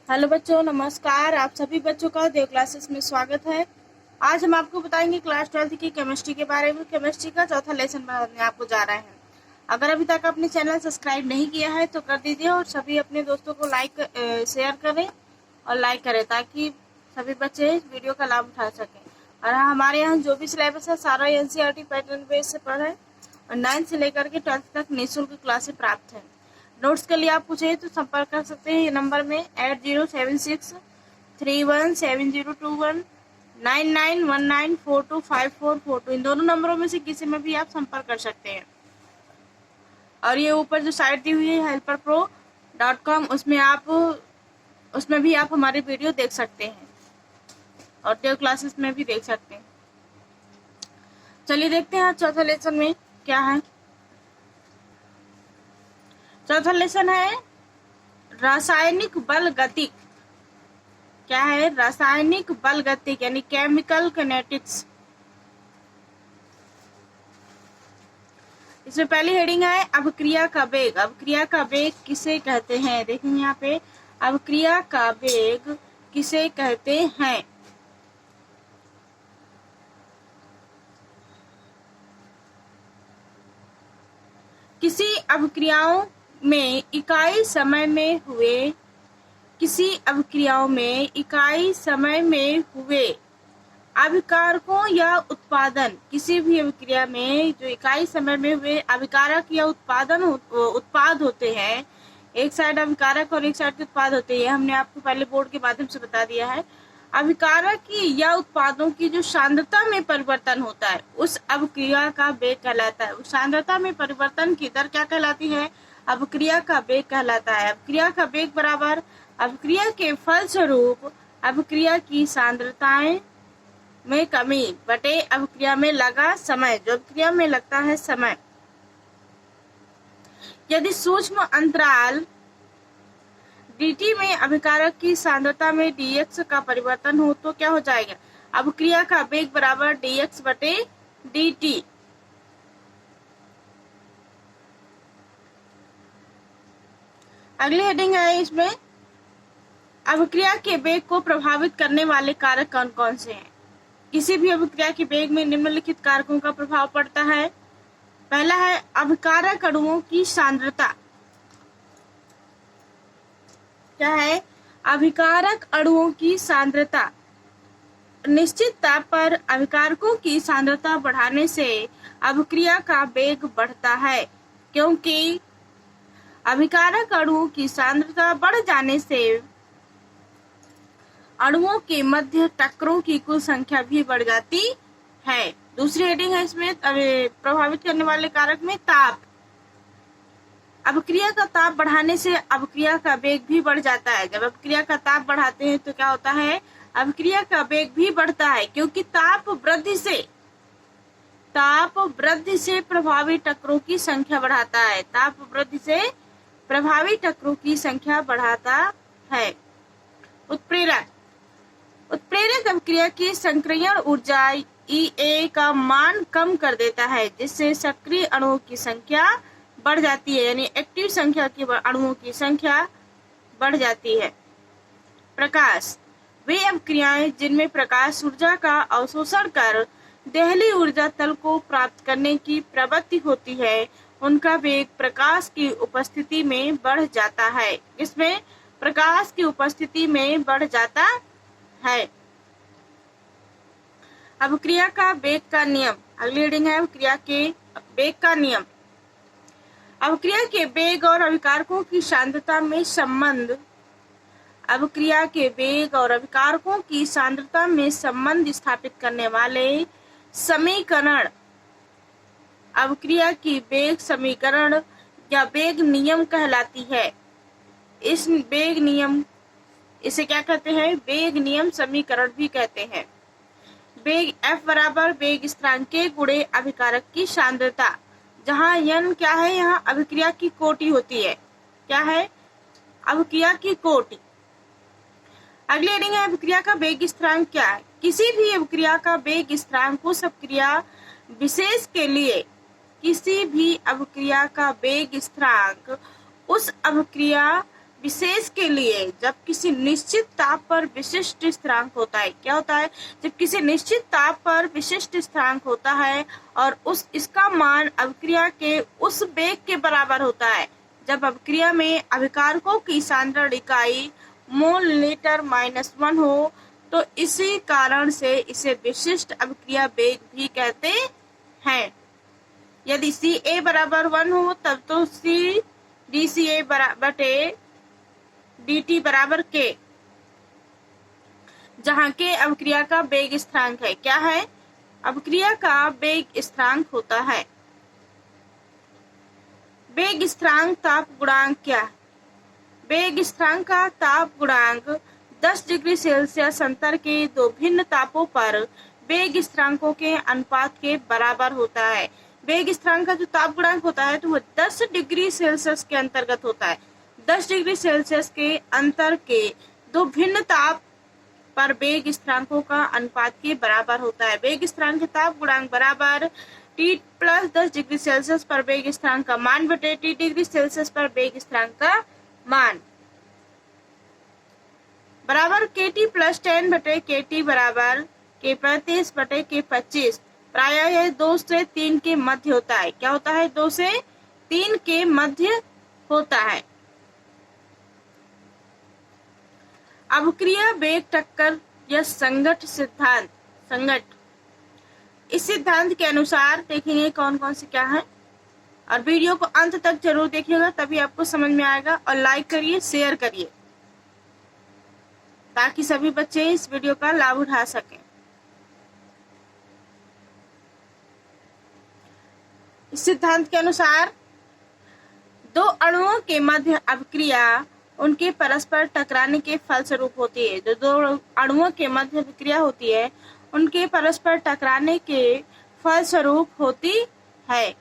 Hello बच्चों, नमस्कार। आप सभी बच्चों का देव क्लासेस में स्वागत है। आज हम आपको बताएंगे क्लास 12 की केमिस्ट्री के बारे में। केमिस्ट्री का चौथा लेसन बनाने आपको जा रहे हैं। अगर अभी तक आपने चैनल सब्सक्राइब नहीं किया है तो कर दीजिए और सभी अपने दोस्तों को शेयर करें और लाइक करें ताकि सभी बच्चे इस वीडियो का लाभ उठा सकें। और हमारे यहाँ जो भी सिलेबस है सारा NCERT पैटर्न बेस से पढ़े और 9th से लेकर के 12th तक निःशुल्क क्लासेस प्राप्त है। नोट्स के लिए आपको चाहिए तो संपर्क कर सकते हैं ये नंबर में 8076317021 9919425442। इन दोनों नंबरों में से किसी में भी आप संपर्क कर सकते हैं। और ये ऊपर जो साइट दी हुई है helperpro.com उसमें भी आप हमारे वीडियो देख सकते हैं और देव क्लासेस में भी देख सकते हैं। चलिए देखते हैं आज चौथा लेसन में क्या है। चौथा लेसन है रासायनिक बल गतिक। क्या है? रासायनिक बल गतिक यानी केमिकल किनेटिक्स। इसमें पहली हेडिंग है अभिक्रिया का वेग। अभिक्रिया का वेग किसे कहते हैं? देखेंगे यहाँ पे अभिक्रिया का वेग किसे कहते हैं। किसी अभिक्रियाओं में इकाई समय में हुए अभिकारकों या उत्पादन। किसी भी अभिक्रिया में जो इकाई समय में हुए अभिकारक या उत्पाद होते हैं। एक साइड अभिकारक और एक साइड के उत्पाद होते हैं। हमने आपको पहले बोर्ड के माध्यम से बता दिया है। अभिकारक की या उत्पादों की जो सांद्रता में परिवर्तन होता है उस अभिक्रिया का वेग कहलाता है। उस सांद्रता में परिवर्तन की दर क्या कहलाती है? अभिक्रिया का वेग कहलाता है। अभिक्रिया का वेग बराबर अभिक्रिया के फलस्वरूप अभिक्रिया की सांद्रताएं में कमी बटे अभिक्रिया में लगा समय। जो अभिक्रिया में लगता है समय। यदि सूक्ष्म अंतराल dt में अभिकारक की सांद्रता में dx का परिवर्तन हो तो क्या हो जाएगा? अभिक्रिया का वेग बराबर dx बटे dt। अगली हेडिंग है इसमें अभिक्रिया के वेग को प्रभावित करने वाले कारक कौन कौन से हैं। किसी भी अभिक्रिया के वेग में निम्नलिखित कारकों का प्रभाव पड़ता है। पहला है अभिकारक अणुओं की सांद्रता। क्या है? अभिकारक अणुओं की सांद्रता। निश्चित ताप पर अभिकारकों की सांद्रता बढ़ाने से अभिक्रिया का वेग बढ़ता है, क्योंकि अभिकारक अणुओं की सांद्रता बढ़ जाने से अणुओं के मध्य टक्करों की कुल संख्या भी बढ़ जाती है। दूसरी हेडिंग है इसमें प्रभावित करने वाले कारक में ताप। अभिक्रिया का ताप बढ़ाने से अभिक्रिया का वेग भी बढ़ जाता है। जब अभिक्रिया का ताप बढ़ाते हैं तो क्या होता है? अभिक्रिया का वेग भी बढ़ता है, क्योंकि ताप वृद्धि से प्रभावी टक्करों की संख्या बढ़ाता है। ताप वृद्धि से प्रभावी टक्करों की संख्या बढ़ाता है। उत्प्रेरक अभिक्रिया की संक्रियण ऊर्जा EA का मान कम कर देता है, जिससे सक्रिय अणुओं की संख्या बढ़ जाती है, यानी एक्टिव संख्या की अणुओं की संख्या बढ़ जाती है। प्रकाश वे अभिक्रियाएं जिनमें प्रकाश ऊर्जा का अवशोषण कर देहली ऊर्जा तल को प्राप्त करने की प्रवृत्ति होती है, उनका वेग प्रकाश की उपस्थिति में बढ़ जाता है। इसमें प्रकाश की उपस्थिति में बढ़ जाता है। अभिक्रिया का वेग का नियम। अगली हेडिंग है अभिक्रिया के वेग का नियम। अभिक्रिया के वेग और अभिकारकों की सांद्रता में संबंध। अभिक्रिया के वेग और अभिकारकों की सांद्रता में संबंध स्थापित करने वाले समीकरण अभिक्रिया की वेग समीकरण या वेग नियम कहलाती है। इस वेग नियम इसे क्या कहते हैं? वेग नियम समीकरण भी कहते हैं। वेग F बराबर वेग स्थिरांक के गुणे अभिकारक की सांद्रता, जहाँ n क्या है? यहाँ अभिक्रिया की कोटि होती है। क्या है? अभिक्रिया की कोटि। अगली हेडिंग है अभिक्रिया का वेग स्थिरांक क्या है? किसी भी अभिक्रिया का वेग स्थिरांक उस अभिक्रिया विशेष के लिए किसी भी अभिक्रिया का वेग स्थिरांक उस अभिक्रिया विशेष के लिए जब किसी निश्चित ताप पर विशिष्ट स्थिरांक होता है, क्या होता है, जब किसी निश्चित ताप पर विशिष्ट स्थिरांक होता है और इसका मान अभिक्रिया के उस वेग के बराबर होता है जब अभिक्रिया में अभिकारकों की सांद्रण इकाई मोल लीटर -1 हो, तो इसी कारण से इसे विशिष्ट अभिक्रिया वेग भी कहते हैं। यदि Ca बराबर 1 हो तब तो C dCA बटे dt बराबर K, जहाँ K अभिक्रिया का वेग स्थिरांक है। क्या है? अभिक्रिया का वेग स्थिरांक होता है। वेग स्थिरांक ताप गुणांक क्या है? वेग स्थिरांक का ताप गुणांक 10 डिग्री सेल्सियस अंतर के दो भिन्न तापों पर वेग स्थिरांकों के अनुपात के बराबर होता है। वेग स्थिरांक का जो ताप गुणांक होता है तो वो 10 डिग्री सेल्सियस के अंतर्गत होता है। 10 डिग्री सेल्सियस के अंतर के दो भिन्न ताप पर वेग स्थिरांकों का अनुपात के बराबर होता है। वेग स्थिरांक के ताप गुणांक बराबर T प्लस 10 डिग्री सेल्सियस पर वेग स्थिरांक का मान बटे T डिग्री सेल्सियस पर वेग स्थिरांक का मान बराबर KT प्लस 10 बटे KT बराबर K35 बटे K25। प्रायः यह 2 से 3 के मध्य होता है। क्या होता है? 2 से 3 के मध्य होता है। अभिक्रिया वेग टक्कर या संगत सिद्धांत। इस सिद्धांत के अनुसार देखेंगे कौन कौन से क्या है, और वीडियो को अंत तक जरूर देखिएगा तभी आपको समझ में आएगा। और लाइक करिए, शेयर करिए ताकि सभी बच्चे इस वीडियो का लाभ उठा सकें। इस सिद्धांत के अनुसार दो अणुओं के मध्य अभिक्रिया उनके परस्पर टकराने के फलस्वरूप होती है। जो दो अणुओं के मध्य अभिक्रिया होती है उनके परस्पर टकराने के फलस्वरूप होती है।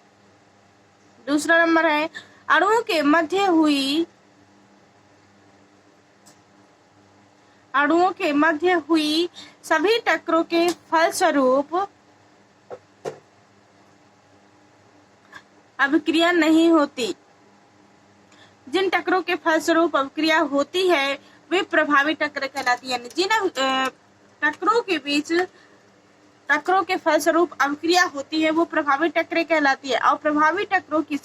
दूसरा नंबर है अणुओं के मध्य हुई सभी टक्करों के फलस्वरूप अभिक्रिया नहीं होती। जिन टक्करों के फलस्वरूप अभिक्रिया होती है वे प्रभावी टक्कर कहलाती है। जिन टक्करों के बीच टक्करों के फलस्वरूप अभिक्रिया होती है वो प्रभावी टक्करें कहलाती है। और प्रभावी टक्करों की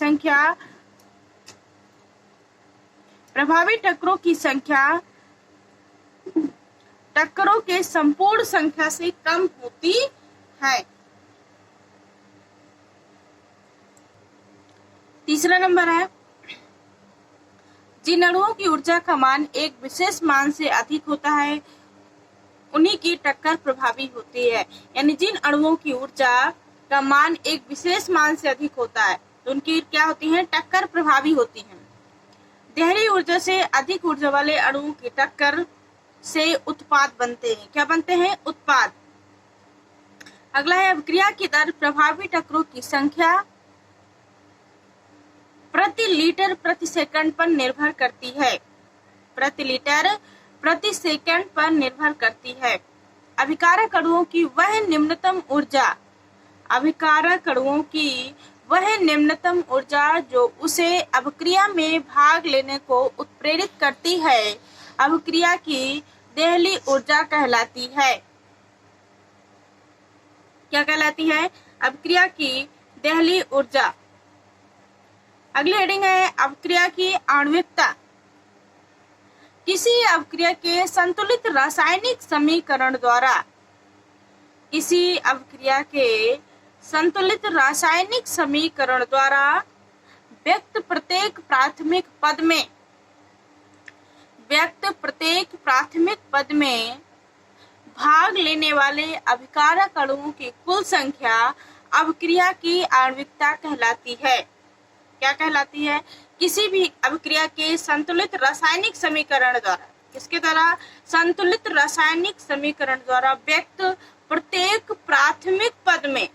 संख्या टक्करों के संपूर्ण संख्या से कम होती है। तीसरा नंबर है जिन अणुओं की ऊर्जा का मान एक विशेष मान से अधिक होता है उन्हीं की टक्कर प्रभावी होती है। यानी जिन अणुओं की ऊर्जा का मान एक विशेष मान से अधिक होता है तो उनकी क्या होती है? टक्कर प्रभावी होती है। गहरी ऊर्जा से अधिक ऊर्जा वाले अणुओं की टक्कर से उत्पाद बनते हैं। क्या बनते हैं? उत्पाद। अगला है अभिक्रिया की दर प्रभावी टक्करों की संख्या प्रति लीटर प्रति सेकंड पर निर्भर करती है। प्रति लीटर प्रति सेकंड पर निर्भर करती है। अभिकारक अणुओं की वह निम्नतम ऊर्जा जो उसे अभिक्रिया में भाग लेने को उत्प्रेरित करती है अभिक्रिया की देहली ऊर्जा कहलाती है। क्या कहलाती है? अभिक्रिया की देहली ऊर्जा। अगली हेडिंग है अभिक्रिया की आणविकता। किसी अभिक्रिया के संतुलित रासायनिक समीकरण द्वारा व्यक्त प्रत्येक प्राथमिक पद में भाग लेने वाले अभिकारक अणुओं की कुल संख्या अभिक्रिया की आणविकता कहलाती है। क्या कहलाती है? किसी भी अभिक्रिया के संतुलित रासायनिक समीकरण द्वारा, किसके द्वारा? संतुलित रासायनिक समीकरण द्वारा व्यक्त प्रत्येक प्राथमिक पद में,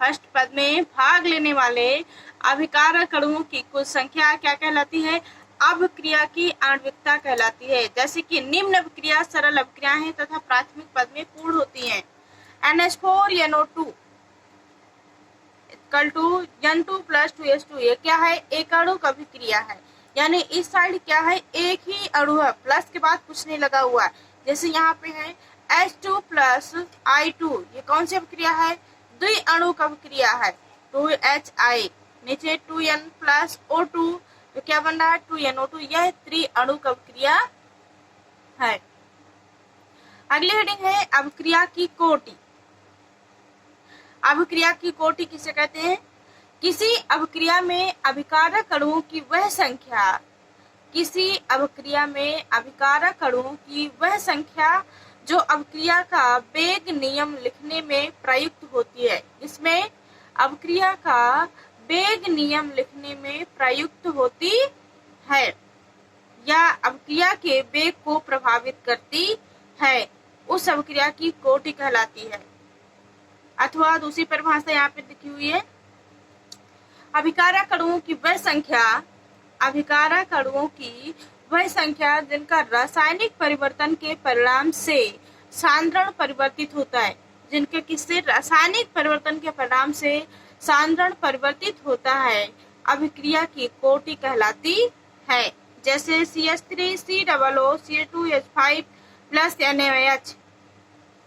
फर्स्ट पद में भाग लेने वाले अभिकारक अणुओं की कुल संख्या क्या कहलाती है? अभिक्रिया की आणविकता कहलाती है। जैसे कि निम्न अभिक्रिया सरल अभिक्रिया है तथा प्राथमिक पद में पूर्ण होती हैं। NH4NO2 = N2 + 2H2। ये क्या है? एक आणुक अभिक्रिया है। यानी इस साइड क्या है, एक ही अणु है, प्लस के बाद कुछ नहीं लगा हुआ है। जैसे यहाँ पे है H2 प्लस I2, ये कौन सी अभिक्रिया है, द्वि अणु का अभिक्रिया है, 2HI, नीचे 2N प्लस O2, तो क्या बन रहा है 2NO2, यह त्रि अणु का अभिक्रिया है। अगली हेडिंग है अभिक्रिया की कोटि। अभिक्रिया की कोटि किसे कहते हैं, किसी अभिक्रिया में अभिकारक अणुओं की वह संख्या, किसी अभिक्रिया में अभिकारक अणुओं की वह संख्या जो अभिक्रिया का वेग नियम लिखने में प्रयुक्त होती है, इसमें अभिक्रिया का वेग नियम लिखने में प्रयुक्त होती है या अभिक्रिया के वेग को प्रभावित करती है, उस अभिक्रिया की कोटि कहलाती है। अथवा दूसरी परिभाषा यहाँ पे लिखी हुई है, अभिकारक अणुओं की वह संख्या, अभिकारक अणुओं की वह संख्या जिनका रासायनिक परिवर्तन के परिणाम से सांद्रण परिवर्तित होता है, जिनके किससे रासायनिक परिवर्तन के परिणाम से सांद्रण परिवर्तित होता है, अभिक्रिया की कोटि कहलाती है। जैसे CH3COO CH2H5 plus NaOH,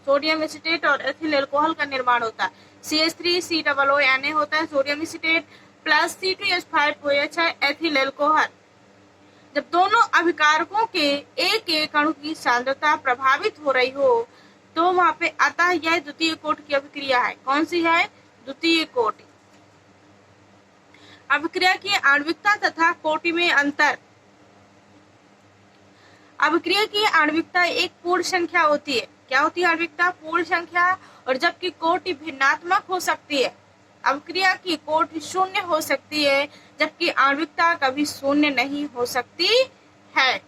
sodium acetate और एथिल अल्कोहल का निर्माण होता है। CH3COO Na होता है सोडियम एसीटेट प्लस C2H5OH है एथिल अल्कोहल। जब दोनों अभिकारकों के एक एक अणु की सांद्रता प्रभावित हो रही हो तो वहां पे आता है यह द्वितीय कोटि की अभिक्रिया है। कौन सी है, द्वितीय कोटि। अभिक्रिया की आणविकता तथा कोटि में अंतर। अभिक्रिया की आणविकता एक पूर्ण संख्या होती है। क्या होती है आणविकता, पूर्ण संख्या, और जबकि कोटि भिन्नात्मक हो सकती है। अभिक्रिया की कोटि शून्य हो सकती है जबकि आणविकता कभी शून्य नहीं हो सकती है।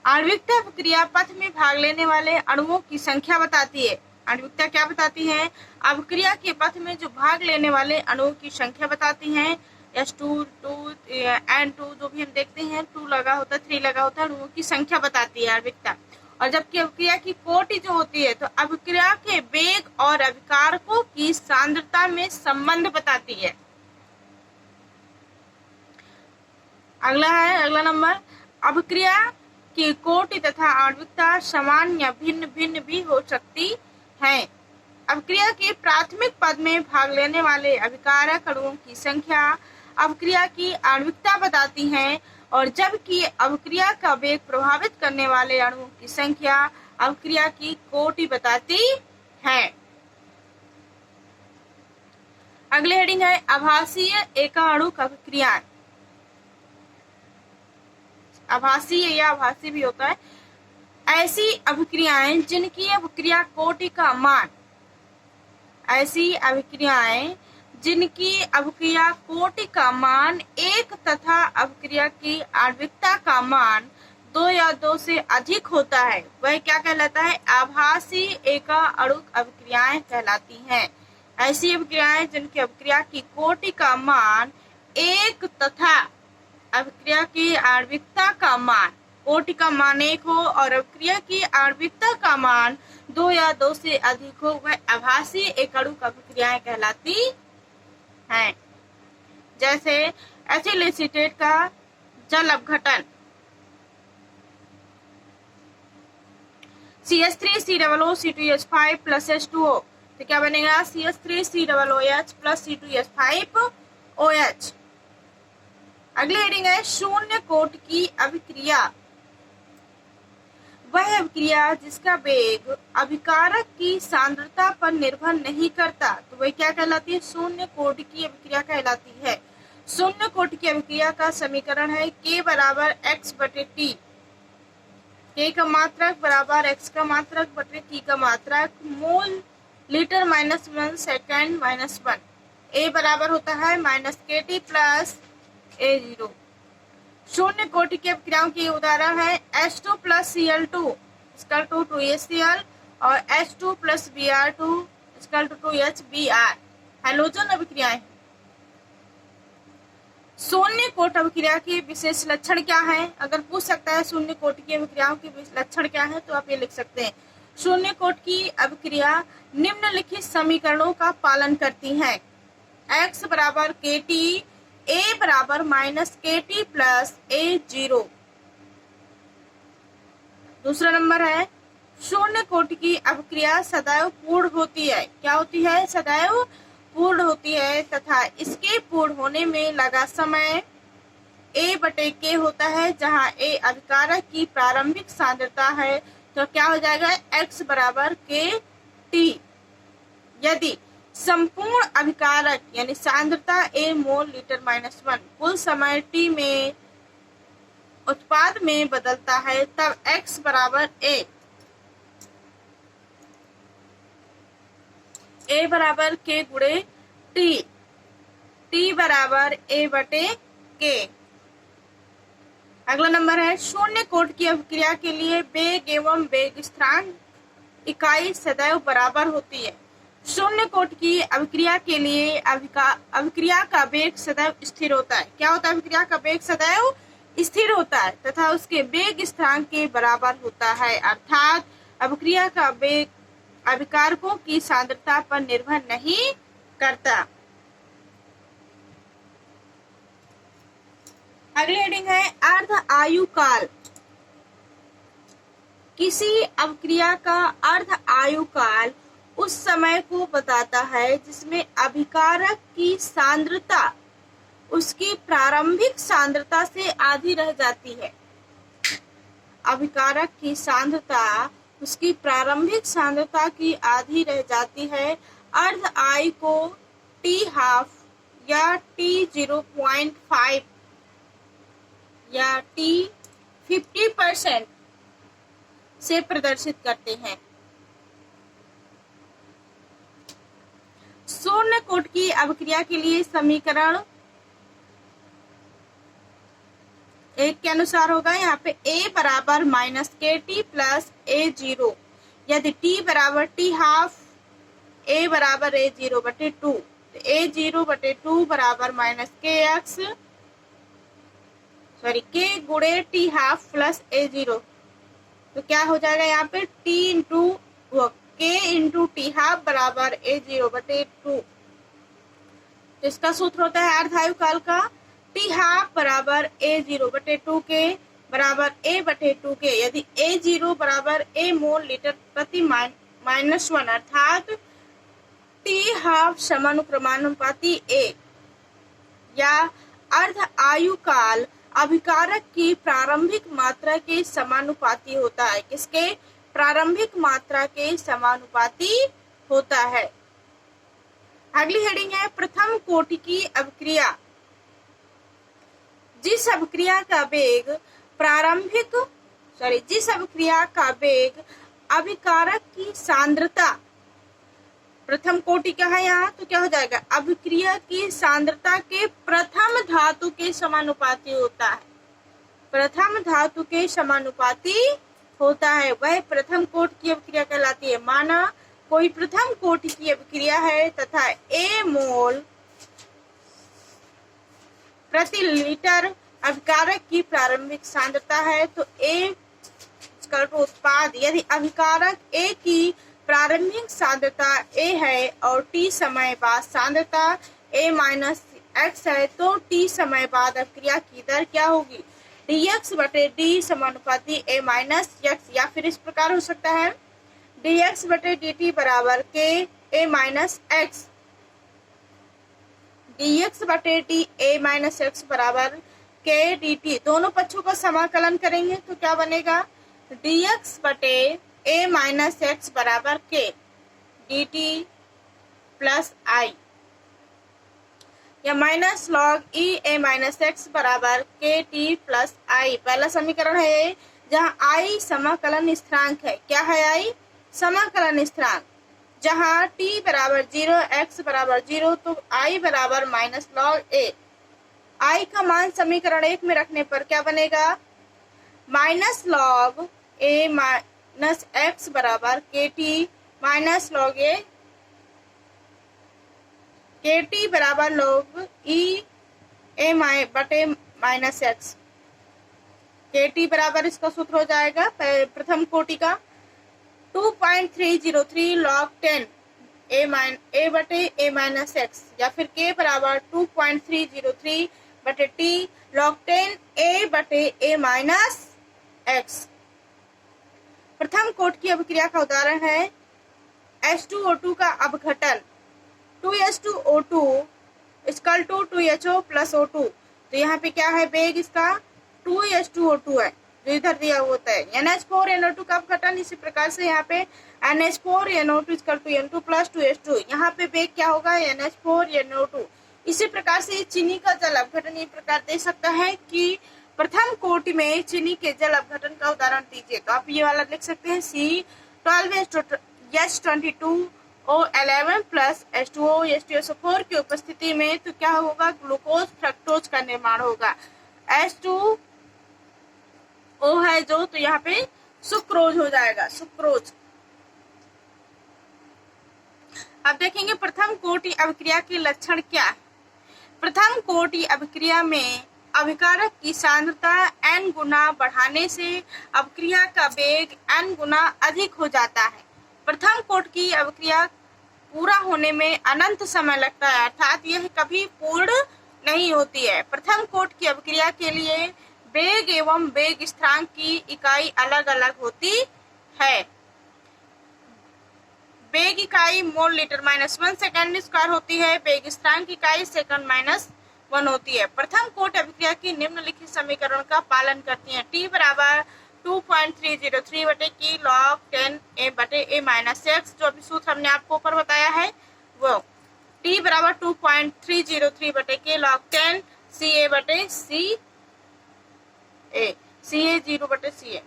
आणविकता अभिक्रिया पथ में भाग लेने वाले अणुओं की संख्या बताती है। आणविकता क्या बताती है, अभिक्रिया के पथ में जो भाग लेने वाले अणुओं की संख्या बताती है। H2, 2, N2 जो भी हम देखते हैं 2 लगा होता है, 3 लगा होता है, अणुओं की संख्या बताती है आणविकता। और जबकि अभिक्रिया की कोटि जो होती है तो अभिक्रिया के वेग और अभिकारकों की सांद्रता में संबंध बताती है। अगला नंबर, अभिक्रिया की कोटि तथा आणविकता समान या भिन्न भिन्न भी हो सकती है। अभिक्रिया के प्राथमिक पद में भाग लेने वाले अभिकारक अणुओं की संख्या अभिक्रिया की आणविकता बताती है, और जबकि अभिक्रिया का वेग प्रभावित करने वाले अणुओं की संख्या अभिक्रिया की कोटि बताती है। अगले हेडिंग है आभासीय एकाणुक अभिक्रियाएं। आभासीय या आभासी भी होता है, ऐसी अभिक्रियाएं जिनकी अभिक्रिया कोटि का मान, ऐसी अभिक्रियाएं जिनकी अभिक्रिया कोटि का मान 1 तथा अभिक्रिया की आणविकता का मान 2 या 2 से अधिक होता है, वह क्या कहलाता है, आभासी एकाणुक अभिक्रियाएं कहलाती हैं। ऐसी अभिक्रियाएं जिनकी अभिक्रिया की कोटि का मान 1 तथा अभिक्रिया की आणविकता का मान, कोटि का मान 1 हो और अभिक्रिया की आणविकता का मान 2 या 2 से अधिक हो, वह आभासी एकाणुक अभिक्रियाएं कहलाती हैं। जैसे एथिल एसीटेट का जल अपघटन, CH3COO C2H5 प्लस H2O, तो क्या बनेगा CH3COOH प्लस C2H5OH। अगली हेडिंग है शून्य कोटि की अभिक्रिया। वह अभिक्रिया जिसका वेग अभिकारक की सांद्रता पर निर्भर नहीं करता, तो वह क्या कहलाती है, शून्य कोटि की अभिक्रिया कहलाती है। शून्य कोटि की अभिक्रिया का समीकरण है K बराबर x/T, K का मात्रक बराबर x का मात्रक बटे T का मात्रक, मोल लीटर -1 सेकेंड -1। A बराबर होता है -KT प्लस A0। शून्य कोटि की अभिक्रियाओं के उदाहरण है H2 प्लस Cl2 2HCl और H2 plus Br2 2HBr, halogen अभिक्रियाएं। शून्य कोटि अभिक्रिया के विशेष लक्षण क्या है, अगर पूछ सकता है शून्य कोटि की अभिक्रियाओं के लक्षण क्या है तो आप ये लिख सकते हैं, शून्य कोटि की अभिक्रिया निम्नलिखित समीकरणों का पालन करती है। X बराबर KT ए बराबर माइनस के टी प्लस ए जीरो। दूसरा नंबर है शून्य कोटि की अभिक्रिया सदैव पूर्ण होती है। क्या होती है? सदैव पूर्ण होती है तथा इसके पूर्ण होने में लगा समय ए बटे के होता है, जहाँ ए अभिकारक की प्रारंभिक सांद्रता है। तो क्या हो जाएगा? x बराबर के टी। यदि संपूर्ण अभिकारक यानी सांद्रता ए मोल लीटर माइनस 1 कुल समय टी में उत्पाद में बदलता है, तब x बराबर ए बराबर के गुणे टी बराबर ए बटे के। अगला नंबर है शून्य कोटि की अभिक्रिया के लिए वेग एवं वेग स्थिरांक इकाई सदैव बराबर होती है। शून्य कोटि की अभिक्रिया के लिए अभिक्रिया का वेग सदैव स्थिर होता है। क्या होता है? अभिक्रिया का वेग सदैव स्थिर होता है तथा उसके वेग स्थिरांक के बराबर होता है, अर्थात अभिक्रिया का वेग अभिकारकों की सांद्रता पर निर्भर नहीं करता। अगली हेडिंग है अर्ध आयु काल। किसी अभिक्रिया का अर्ध आयु काल उस समय को बताता है जिसमें अभिकारक की सांद्रता उसकी प्रारंभिक सांद्रता से आधी रह जाती है। अभिकारक की सांद्रता उसकी प्रारंभिक सांद्रता की आधी रह जाती है। अर्ध आयु को टी हाफ या टी 0.5 या टी 50% से प्रदर्शित करते हैं। शून्य कोटि की अभिक्रिया के लिए समीकरण एक के अनुसार होगा। यहाँ पे a बराबर माइनस के टी प्लस ए जीरो। यदि t बराबर टी हाफ a बराबर ए जीरो बटे 2, तो ए जीरो बटे 2 बराबर माइनस के एक्स के गुणे टी हाफ प्लस ए जीरो। तो क्या हो जाएगा? यहाँ पे t इंटू के इंटू टी हाफ बराबर ए जीरो बटे 2। तो इसका सूत्र होता है अर्धायु काल का टी हाफ बराबर ए जीरो बटे 2 के बराबर ए बटे 2 के। यदि ए जीरो बराबर ए मोल लीटर प्रति माइनस 1 अर्थात टी हाफ समानुक्रमानुपाती ए या अर्ध आयु काल अभिकारक की प्रारंभिक मात्रा के समानुपाती होता है। किसके? प्रारंभिक मात्रा के समानुपाती होता है। अगली हेडिंग है प्रथम कोटि की अभिक्रिया। जिस अभिक्रिया का वेग अभिकारक की सांद्रता प्रथम कोटि का है यहाँ, तो क्या हो जाएगा? अभिक्रिया की सांद्रता के प्रथम धातु के समानुपाती होता है। प्रथम धातु के समानुपाती होता है, वह प्रथम कोटि की अभिक्रिया कहलाती है। माना कोई प्रथम कोटि की अभिक्रिया है तथा ए मोल प्रति लीटर अभिकारक की प्रारंभिक सांद्रता है, तो ए उत्पाद यदि अभिकारक ए की प्रारंभिक सांद्रता ए है और टी समय बाद सांद्रता ए माइनस एक्स है, तो टी समय बाद अभिक्रिया की दर क्या होगी? dx बटे डी समानुपाती ए माइनस एक्स, या फिर इस प्रकार हो सकता है dx बटे dt बराबर के ए माइनस एक्स। dx बटे डी ए माइनस एक्स बराबर के dt। दोनों पक्षों का समाकलन करेंगे तो क्या बनेगा? dx बटे ए माइनस एक्स बराबर के dt प्लस आई, या माइनस लॉग ई ए माइनस एक्स बराबर के टी प्लस आई। पहला समीकरण है जहाँ आई समाकलन स्थिरांक है। क्या है आई? समाकलन स्थिरांक। जहाँ t बराबर 0 x बराबर 0, तो आई बराबर माइनस लॉग ए। आई का मान समीकरण 1 में रखने पर क्या बनेगा? माइनस लॉग ए माइनस एक्स बराबर के टी माइनस लॉग ए, के टी बराबर लॉग ई ए बटे माइनस एक्स। के टी बराबर इसका सूत्र हो जाएगा प्रथम कोटि का 2.303 लॉग 10 ए बटे ए माइनस एक्स, या फिर के बराबर 2.303 बटे टी log 10 ए बटे ए माइनस एक्स। प्रथम कोटि की अभिक्रिया का उदाहरण है H2O2 का अपघटन 2H2O2 equal to 2HO plus O2। तो यहाँ पे क्या है, बेग इसका 2H2O2 है जो इधर दिया होता है। NH4NO2 का अपघटन, इसी प्रकार से यहाँ पे NH4NO2 equal to N2 plus 2H2। यहाँ पे बेग क्या होगा, NH4NO2। इसी प्रकार से चीनी का जल अपघटन इस प्रकार दे सकता है कि प्रथम कोटि में चीनी के जल अपघटन का उदाहरण दीजिए। तो आप ये वाला लिख सकते हैं C12H22O11 प्लस H2O की उपस्थिति में तो क्या होगा, ग्लूकोज फ्रक्टोज का निर्माण होगा। H2O है जो, तो यहाँ पे सुक्रोज हो जाएगा, सुक्रोज। अब देखेंगे प्रथम कोटि अभिक्रिया के लक्षण क्या है। प्रथम कोटि अभिक्रिया में अभिकारक की सांद्रता n गुना बढ़ाने से अभिक्रिया का वेग n गुना अधिक हो जाता है। प्रथम कोटि की अभिक्रिया पूरा होने में अनंत समय लगता है, अर्थात यह कभी पूर्ण नहीं होती है। प्रथम कोटि की अभिक्रिया के लिए वेग एवं वेग स्थिरांक की इकाई अलग अलग होती है। वेग इकाई mole litre minus 1 second square होती है, वेग स्थिरांक इकाई सेकंड माइनस 1 होती है। प्रथम कोटि अभिक्रिया की निम्नलिखित समीकरण का पालन करती है। T बराबर 2.303 बटे की log 10 a बटे a माइनस एक्स, जो अभी सूत्र हमने आपको ऊपर बताया है वो T बराबर 2.303 बटे के log 10 CA बटे CA 0 बटे CA।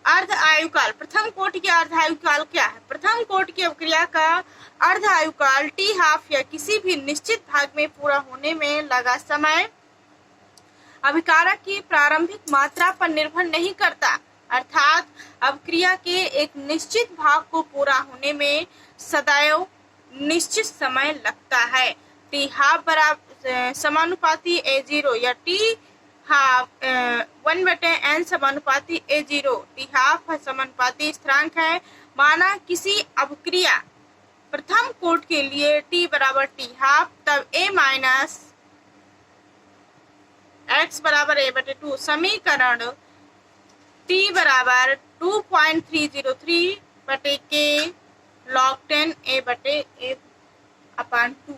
अर्ध आयुकाल, प्रथम कोटि के अर्ध आयुकाल क्या है। प्रथम कोटि की अभिक्रिया का अर्ध आयुकाल टी हाफ या किसी भी निश्चित भाग में पूरा होने में लगा समय अभिकारक की प्रारंभिक मात्रा पर निर्भर नहीं करता, अर्थात अभिक्रिया के एक निश्चित भाग को पूरा होने में सदैव निश्चित समय लगता है। टी हाफ बराबर समानुपाती A0 या टी हाफ 1/n समानुपाती A0। टी हाफ समानुपाती स्थिरांक है। माना किसी अभिक्रिया प्रथम कोटि के लिए T बराबर टी हाफ, तब A माइनस x बराबर A/2। समीकरण T बराबर 2.303 बटे के log 10 A बटे A/2।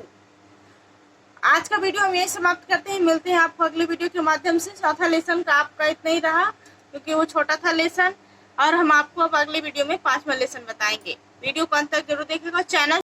आज का वीडियो हम यही समाप्त करते हैं, मिलते हैं आपको अगले वीडियो के माध्यम से। चौथा लेसन का आपका इतना ही रहा क्योंकि वो छोटा था लेसन, और हम आपको अब अगले वीडियो में 5वां लेसन बताएंगे। वीडियो को अंत तक जरूर देखिएगा। चैनल